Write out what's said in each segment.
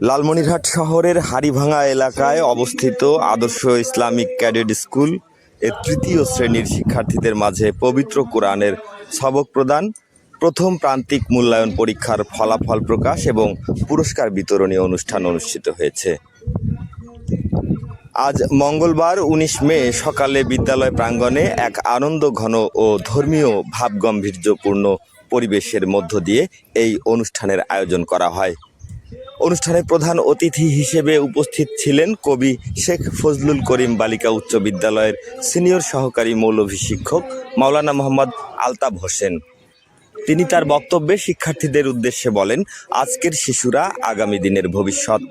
লালমনিরহাট শহরের হাড়িভাঙা এলাকায় অবস্থিত আদর্শ ইসলামিক ক্যাডেট স্কুল এর তৃতীয় শ্রেণীর শিক্ষার্থীদের মাঝে পবিত্র কোরআনের সবক প্রদান, প্রথম প্রান্তিক মূল্যায়ন পরীক্ষার ফলাফল প্রকাশ এবং পুরস্কার বিতরণী অনুষ্ঠান অনুষ্ঠিত হয়েছে। আজ মঙ্গলবার ১৯ মে সকালে বিদ্যালয় প্রাঙ্গণে এক আনন্দঘন ও ধর্মীয় ভাবগাম্ভীর্যপূর্ণ পরিবেশের মধ্য দিয়ে এই অনুষ্ঠানের আয়োজন করা হয়। অনুষ্ঠানে প্রধান অতিথি হিসেবে উপস্থিত ছিলেন কবি শেখ ফজলুল করিম বালিকা উচ্চ বিদ্যালয়ের সিনিয়র সহকারী মৌলভী শিক্ষক মাওলানা মোহাম্মদ আলতাফ হোসেন। তিনি তার বক্তব্যে শিক্ষার্থীদের উদ্দেশ্যে বলেন, আজকের শিশুরা আগামী দিনের ভবিষ্যৎ।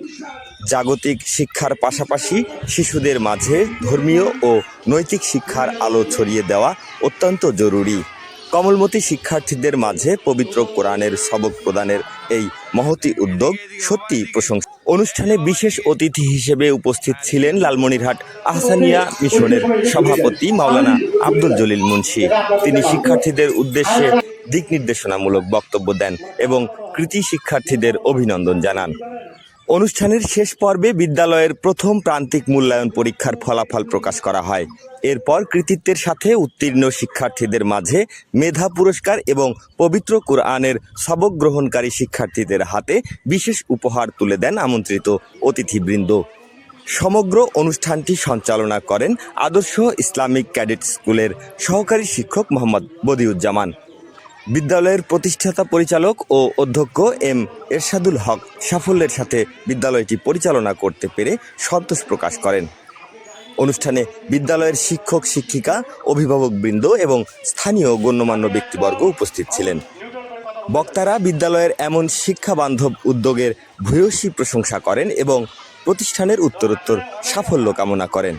জাগতিক শিক্ষার পাশাপাশি শিশুদের মাঝে ধর্মীয় ও নৈতিক শিক্ষার আলো ছড়িয়ে দেওয়া অত্যন্ত জরুরি। কমলমতি শিক্ষার্থীদের মাঝে পবিত্র কোরআনের সবক প্রদানের এই মহতি উদ্যোগ সত্যি প্রশংসা। অনুষ্ঠানে বিশেষ অতিথি হিসেবে উপস্থিত ছিলেন লালমনিরহাট আহসানিয়া মিশনের সভাপতি মাওলানা আব্দুল জলিল মুন্সি। তিনি শিক্ষার্থীদের উদ্দেশ্যে দিক নির্দেশনামূলক বক্তব্য দেন এবং কৃতি শিক্ষার্থীদের অভিনন্দন জানান। অনুষ্ঠানের শেষ পর্বে বিদ্যালয়ের প্রথম প্রান্তিক মূল্যায়ন পরীক্ষার ফলাফল প্রকাশ করা হয়। এরপর কৃতিত্বের সাথে উত্তীর্ণ শিক্ষার্থীদের মাঝে মেধা পুরস্কার এবং পবিত্র কোরআনের সবক গ্রহণকারী শিক্ষার্থীদের হাতে বিশেষ উপহার তুলে দেন আমন্ত্রিত অতিথিবৃন্দ। সমগ্র অনুষ্ঠানটি সঞ্চালনা করেন আদর্শ ইসলামিক ক্যাডেট স্কুলের সহকারী শিক্ষক মোহাম্মদ বদিউজ্জামান। বিদ্যালয়ের প্রতিষ্ঠাতা পরিচালক ও অধ্যক্ষ এম এরশাদুল হক সাফল্যের সাথে বিদ্যালয়টি পরিচালনা করতে পেরে সন্তোষ প্রকাশ করেন। অনুষ্ঠানে বিদ্যালয়ের শিক্ষক শিক্ষিকা, অভিভাবকবৃন্দ এবং স্থানীয় গণ্যমান্য ব্যক্তিবর্গ উপস্থিত ছিলেন। বক্তারা বিদ্যালয়ের এমন শিক্ষাবান্ধব উদ্যোগের ভূয়সী প্রশংসা করেন এবং প্রতিষ্ঠানের উত্তরোত্তর সাফল্য কামনা করেন।